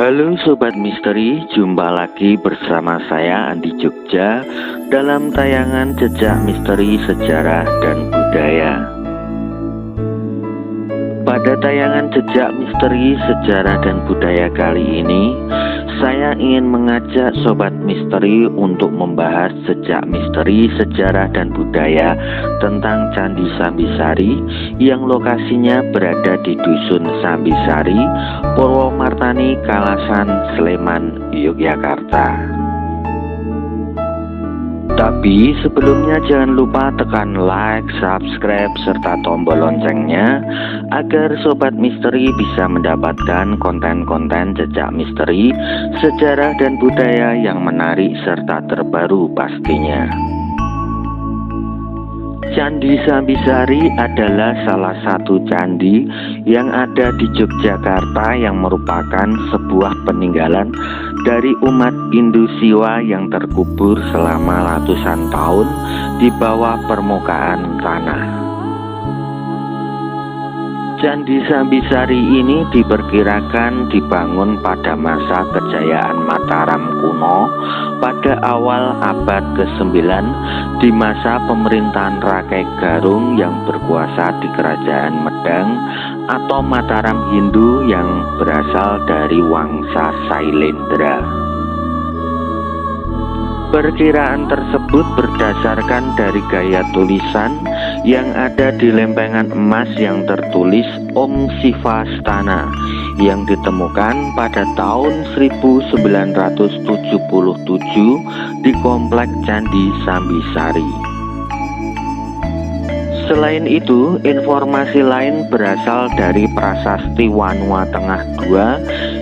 Halo Sobat Misteri, jumpa lagi bersama saya Andi Jogja dalam tayangan Jejak Misteri Sejarah dan Budaya. Pada tayangan Jejak Misteri Sejarah dan Budaya kali ini, saya ingin mengajak Sobat Misteri untuk membahas jejak misteri sejarah dan budaya tentang Candi Sambisari yang lokasinya berada di Dusun Sambisari, Purwomartani, Kalasan, Sleman, Yogyakarta. Tapi sebelumnya jangan lupa tekan like, subscribe, serta tombol loncengnya agar Sobat Misteri bisa mendapatkan konten-konten jejak misteri, sejarah dan budaya yang menarik serta terbaru pastinya. Candi Sambisari adalah salah satu candi yang ada di Yogyakarta yang merupakan sebuah peninggalan dari umat Hindu Siwa yang terkubur selama ratusan tahun di bawah permukaan tanah. Candi Sambisari ini diperkirakan dibangun pada masa kejayaan Mataram kuno pada awal abad ke-9 di masa pemerintahan Rakai Garung yang berkuasa di Kerajaan Medang atau Mataram Hindu yang berasal dari Wangsa Sailendra. Perkiraan tersebut berdasarkan dari gaya tulisan yang ada di lempengan emas yang tertulis Om Sivastana yang ditemukan pada tahun 1977 di Komplek Candi Sambisari. Selain itu, informasi lain berasal dari Prasasti Wanua Tengah II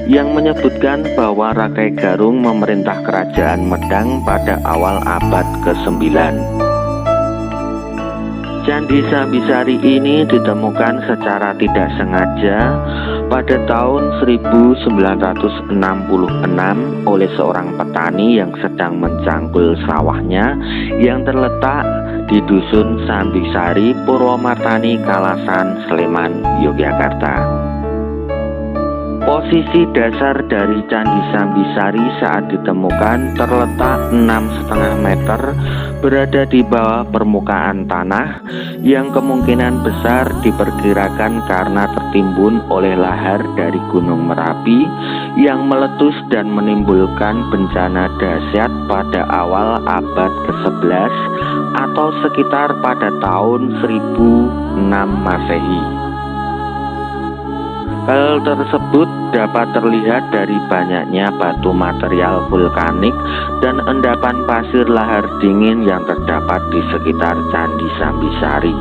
yang menyebutkan bahwa Rakai Garung memerintah Kerajaan Medang pada awal abad ke-9. Candi Sambisari ini ditemukan secara tidak sengaja pada tahun 1966 oleh seorang petani yang sedang mencangkul sawahnya yang terletak di Dusun Sambisari, Purwomartani, Kalasan, Sleman, Yogyakarta. Posisi dasar dari Candi Sambisari saat ditemukan terletak 6,5 meter berada di bawah permukaan tanah yang kemungkinan besar diperkirakan karena tertimbun oleh lahar dari Gunung Merapi yang meletus dan menimbulkan bencana dahsyat pada awal abad ke-11 atau sekitar pada tahun 1006 Masehi. Hal tersebut dapat terlihat dari banyaknya batu material vulkanik dan endapan pasir lahar dingin yang terdapat di sekitar Candi Sambisari.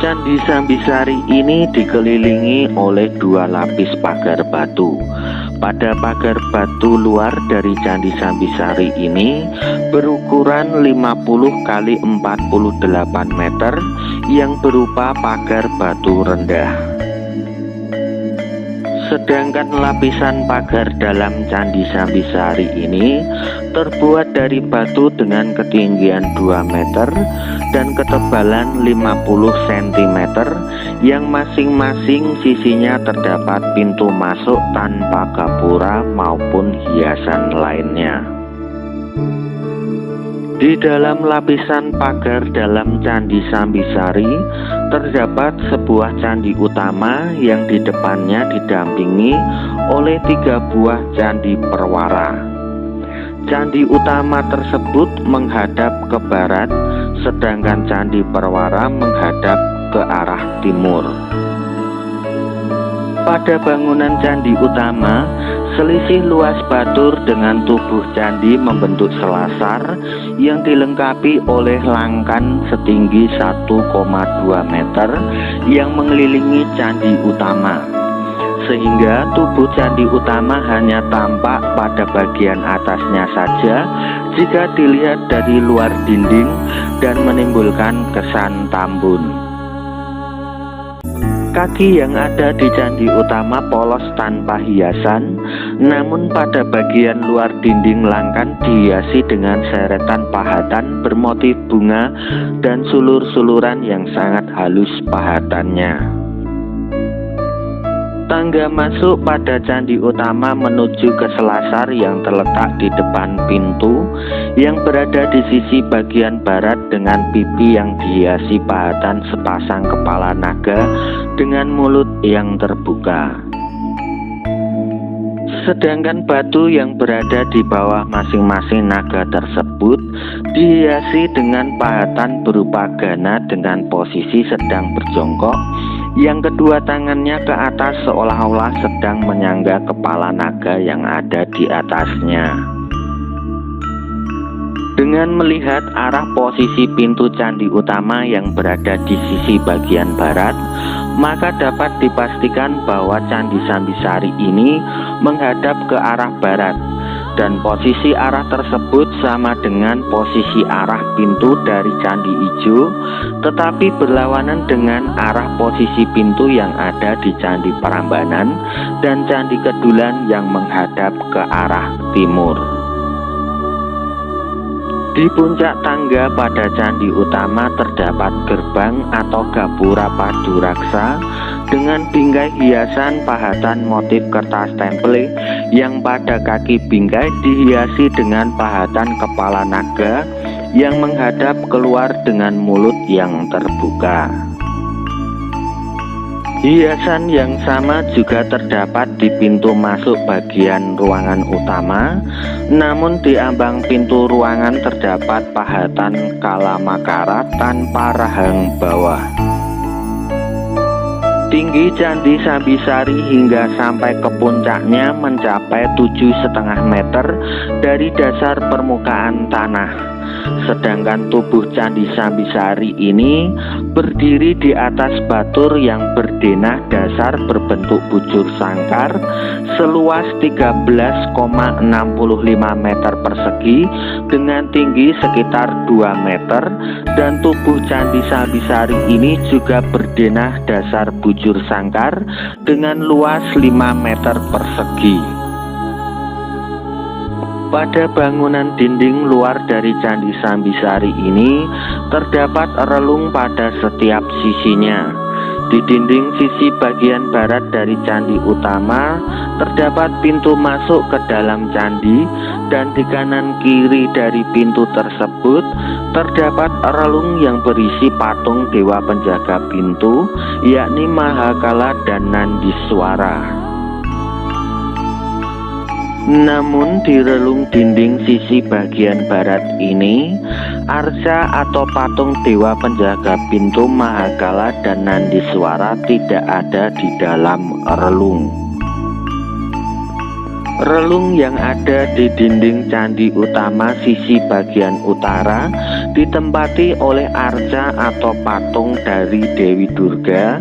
Candi Sambisari ini dikelilingi oleh 2 lapis pagar batu. Pada pagar batu luar dari Candi Sambisari ini berukuran 50 x 48 meter yang berupa pagar batu rendah. Sedangkan lapisan pagar dalam Candi Sambisari ini terbuat dari batu dengan ketinggian 2 meter dan ketebalan 50 cm yang masing-masing sisinya terdapat pintu masuk tanpa gapura maupun hiasan lainnya. Di dalam lapisan pagar dalam Candi Sambisari terdapat sebuah candi utama yang di depannya didampingi oleh 3 buah candi perwara. Candi utama tersebut menghadap ke barat, sedangkan candi perwara menghadap ke arah timur. Pada bangunan candi utama, selisih luas batur dengan tubuh candi membentuk selasar yang dilengkapi oleh langkan setinggi 1,2 meter yang mengelilingi candi utama, sehingga tubuh candi utama hanya tampak pada bagian atasnya saja jika dilihat dari luar dinding dan menimbulkan kesan tambun. Kaki yang ada di candi utama polos tanpa hiasan, namun pada bagian luar dinding langkan dihiasi dengan seretan pahatan bermotif bunga dan sulur-suluran yang sangat halus pahatannya. Tangga masuk pada candi utama menuju ke selasar yang terletak di depan pintu yang berada di sisi bagian barat dengan pipi yang dihiasi pahatan sepasang kepala naga dengan mulut yang terbuka. Sedangkan batu yang berada di bawah masing-masing naga tersebut dihiasi dengan pahatan berupa gana dengan posisi sedang berjongkok, yang kedua tangannya ke atas seolah-olah sedang menyangga kepala naga yang ada di atasnya. Dengan melihat arah posisi pintu candi utama yang berada di sisi bagian barat, maka dapat dipastikan bahwa Candi Sambisari ini menghadap ke arah barat, dan posisi arah tersebut sama dengan posisi arah pintu dari Candi Ijo, tetapi berlawanan dengan arah posisi pintu yang ada di Candi Prambanan dan Candi Kedulan yang menghadap ke arah timur. Di puncak tangga pada candi utama terdapat gerbang atau gapura paduraksa dengan bingkai hiasan pahatan motif kertas temple yang pada kaki bingkai dihiasi dengan pahatan kepala naga yang menghadap keluar dengan mulut yang terbuka. Hiasan yang sama juga terdapat di pintu masuk bagian ruangan utama, namun di ambang pintu ruangan terdapat pahatan kalamakara tanpa rahang bawah. Tinggi Candi Sambisari hingga sampai ke puncaknya mencapai 7,5 meter dari dasar permukaan tanah. Sedangkan tubuh Candi Sambisari ini berdiri di atas batur yang berdenah dasar berbentuk bujur sangkar seluas 13,65 meter persegi dengan tinggi sekitar 2 meter, dan tubuh Candi Sambisari ini juga berdenah dasar bujur sangkar dengan luas 5 meter persegi. Pada bangunan dinding luar dari Candi Sambisari ini terdapat relung pada setiap sisinya. Di dinding sisi bagian barat dari candi utama terdapat pintu masuk ke dalam candi, dan di kanan kiri dari pintu tersebut terdapat relung yang berisi patung dewa penjaga pintu, yakni Mahakala dan Nandiswara. Namun di relung dinding sisi bagian barat ini, arca atau patung dewa penjaga pintu Mahakala dan Nandiswara tidak ada di dalam relung. Relung yang ada di dinding candi utama sisi bagian utara ditempati oleh arca atau patung dari Dewi Durga,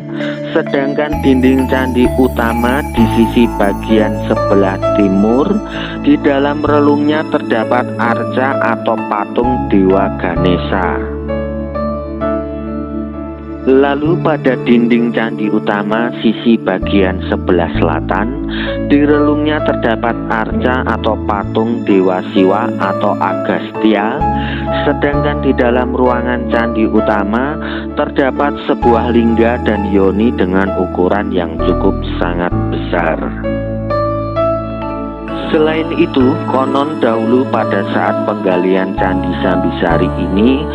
sedangkan dinding candi utama di sisi bagian sebelah timur, di dalam relungnya terdapat arca atau patung Dewa Ganesha. Lalu pada dinding candi utama sisi bagian sebelah selatan, di relungnya terdapat arca atau patung Dewa Siwa atau Agastya, sedangkan di dalam ruangan candi utama terdapat sebuah lingga dan yoni dengan ukuran yang cukup sangat besar. Selain itu, konon dahulu pada saat penggalian Candi Sambisari ini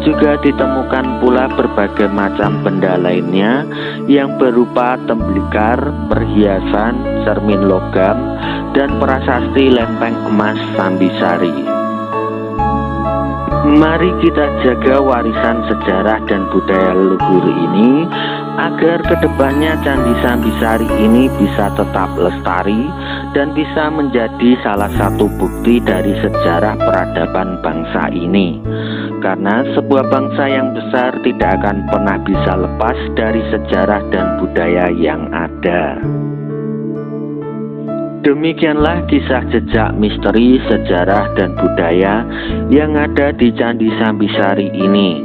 juga ditemukan pula berbagai macam benda lainnya yang berupa tembikar, perhiasan, cermin logam, dan prasasti lempeng emas Sambisari. Mari kita jaga warisan sejarah dan budaya leluhur ini agar kedepannya Candi Sambisari ini bisa tetap lestari dan bisa menjadi salah satu bukti dari sejarah peradaban bangsa ini. Karena sebuah bangsa yang besar tidak akan pernah bisa lepas dari sejarah dan budaya yang ada. Demikianlah kisah jejak misteri sejarah dan budaya yang ada di Candi Sambisari ini.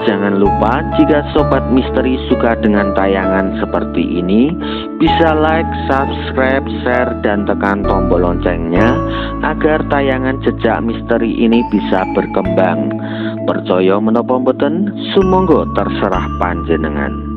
Jangan lupa jika Sobat Misteri suka dengan tayangan seperti ini, bisa like, subscribe, share, dan tekan tombol loncengnya agar tayangan Jejak Misteri ini bisa berkembang. Percaya menapa mboten, sumangga terserah panjenengan.